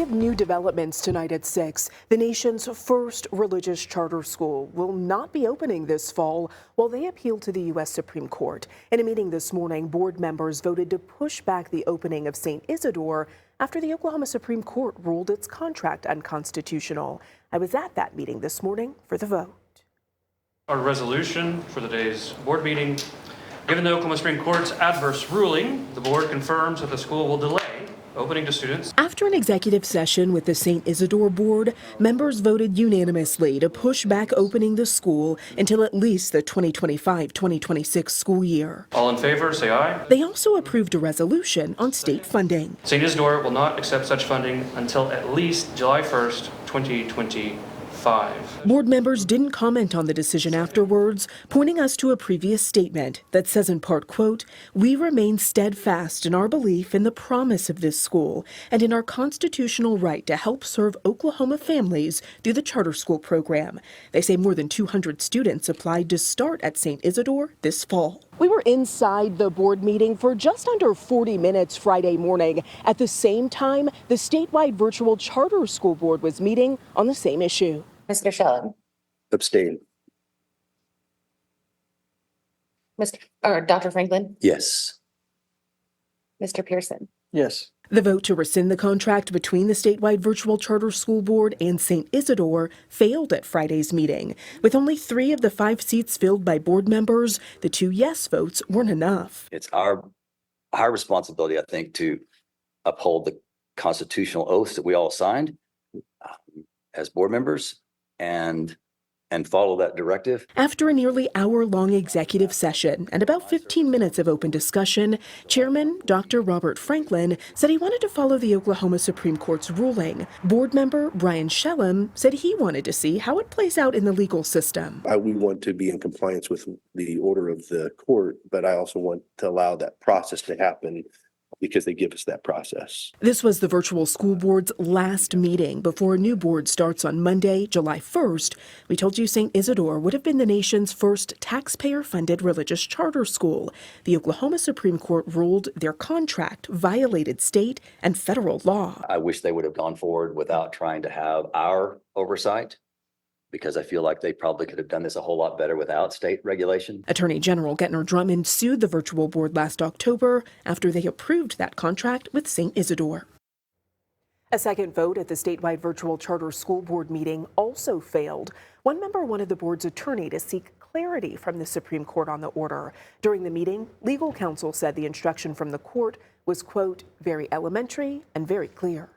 have new developments tonight at 6. The nation's first religious charter school will not be opening this fall while they appeal to the U.S. Supreme Court. In a meeting this morning, board members voted to push back the opening of St. Isidore after the Oklahoma Supreme Court ruled its contract unconstitutional. I was at that meeting this morning for the vote. Our resolution for the day's board meeting. Given the Oklahoma Supreme Court's adverse ruling, the board confirms that the school will delay opening to students. After an executive session with the St. Isidore board, members voted unanimously to push back opening the school until at least the 2025-2026 school year. All in favor, say aye. They also approved a resolution on state funding. St. Isidore will not accept such funding until at least July 1st, 2025. Board members didn't comment on the decision afterwards, pointing us to a previous statement that says in part, quote, "We remain steadfast in our belief in the promise of this school and in our constitutional right to help serve Oklahoma families through the charter school program." They say more than 200 students applied to start at St. Isidore this fall. We were inside the board meeting for just under 40 minutes Friday morning. At the same time, the statewide virtual charter school board was meeting on the same issue. Mr. Shelley. Abstain. Dr. Franklin. Yes. Mr. Pearson. Yes. The vote to rescind the contract between the statewide virtual charter school board and St. Isidore failed at Friday's meeting. With only 3 of the 5 seats filled by board members, the 2 yes votes weren't enough. It's our responsibility, I think, to uphold the constitutional oaths that we all signed as board members and follow that directive. After a nearly hour-long executive session and about 15 minutes of open discussion, Chairman Dr. Robert Franklin said he wanted to follow the Oklahoma Supreme Court's ruling. Board member Brian Shellem said he wanted to see how it plays out in the legal system. We want to be in compliance with the order of the court, but I also want to allow that process to happen because they give us that process. This was the virtual school board's last meeting before a new board starts on Monday, July 1st. We told you St. Isidore would have been the nation's first taxpayer-funded religious charter school. The Oklahoma Supreme Court ruled their contract violated state and federal law. I wish they would have gone forward without trying to have our oversight, because I feel like they probably could have done this a whole lot better without state regulation. Attorney General Gettner Drummond sued the virtual board last October after they approved that contract with St. Isidore. A second vote at the statewide virtual charter school board meeting also failed. One member wanted the board's attorney to seek clarity from the Supreme Court on the order. During the meeting, legal counsel said the instruction from the court was, quote, very elementary and very clear.